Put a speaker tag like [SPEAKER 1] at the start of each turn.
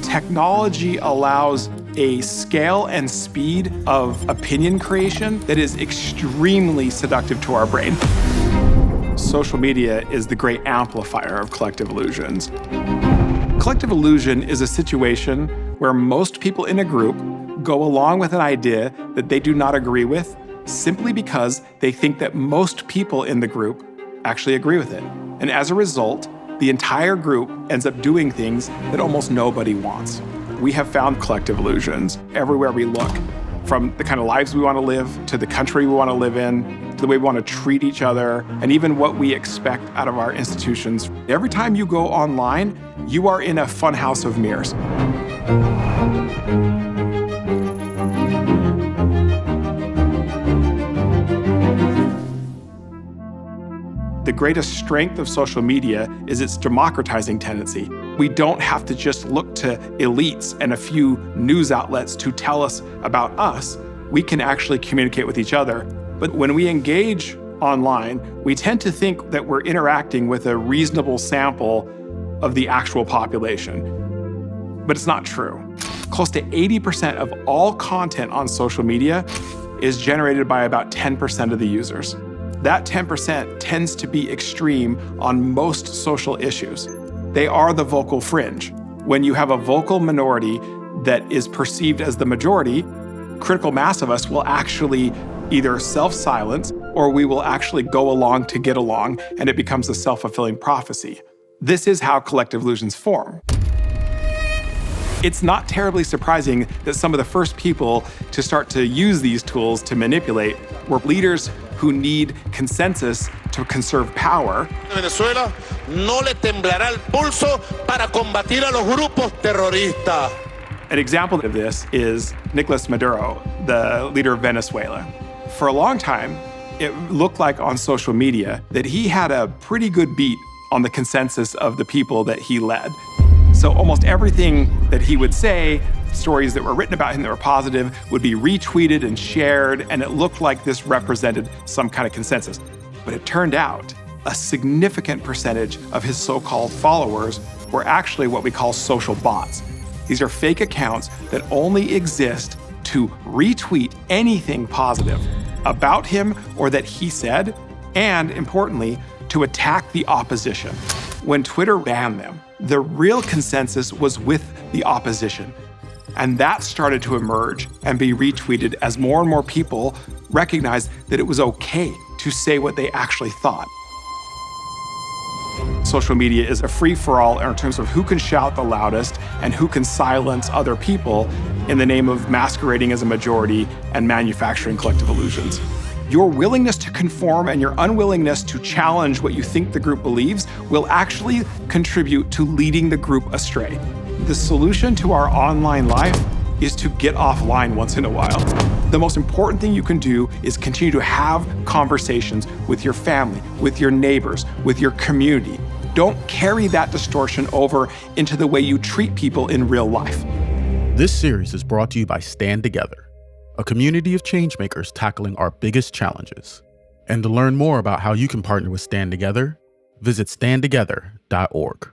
[SPEAKER 1] Technology allows a scale and speed of opinion creation that is extremely seductive to our brain. Social media is the great amplifier of collective illusions. Collective illusion is a situation where most people in a group go along with an idea that they do not agree with simply because they think that most people in the group actually agree with it. And as a result, the entire group ends up doing things that almost nobody wants. We have found collective illusions everywhere we look, from the kind of lives we want to live, to the country we want to live in, to the way we want to treat each other, and even what we expect out of our institutions. Every time you go online, you are in a funhouse of mirrors. The greatest strength of social media is its democratizing tendency. We don't have to just look to elites and a few news outlets to tell us about us. We can actually communicate with each other. But when we engage online, we tend to think that we're interacting with a reasonable sample of the actual population. But it's not true. Close to 80% of all content on social media is generated by about 10% of the users. That 10% tends to be extreme on most social issues. They are the vocal fringe. When you have a vocal minority that is perceived as the majority, critical mass of us will actually either self-silence or we will actually go along to get along, and it becomes a self-fulfilling prophecy. This is how collective illusions form. It's not terribly surprising that some of the first people to start to use these tools to manipulate were leaders who need consensus to conserve power.
[SPEAKER 2] Venezuela no le temblará el pulso para combatir a los grupos terroristas.
[SPEAKER 1] An example of this is Nicolas Maduro, the leader of Venezuela. For a long time, it looked like on social media that he had a pretty good beat on the consensus of the people that he led. So almost everything that he would say, stories that were written about him that were positive, would be retweeted and shared, and it looked like this represented some kind of consensus. But it turned out a significant percentage of his so-called followers were actually what we call social bots. These are fake accounts that only exist to retweet anything positive about him or that he said, and importantly, to attack the opposition. When Twitter banned them, the real consensus was with the opposition. And that started to emerge and be retweeted as more and more people recognized that it was okay to say what they actually thought. Social media is a free-for-all in terms of who can shout the loudest and who can silence other people in the name of masquerading as a majority and manufacturing collective illusions. Your willingness to conform and your unwillingness to challenge what you think the group believes will actually contribute to leading the group astray. The solution to our online life is to get offline once in a while. The most important thing you can do is continue to have conversations with your family, with your neighbors, with your community. Don't carry that distortion over into the way you treat people in real life.
[SPEAKER 3] This series is brought to you by Stand Together, a community of changemakers tackling our biggest challenges. And to learn more about how you can partner with Stand Together, visit standtogether.org.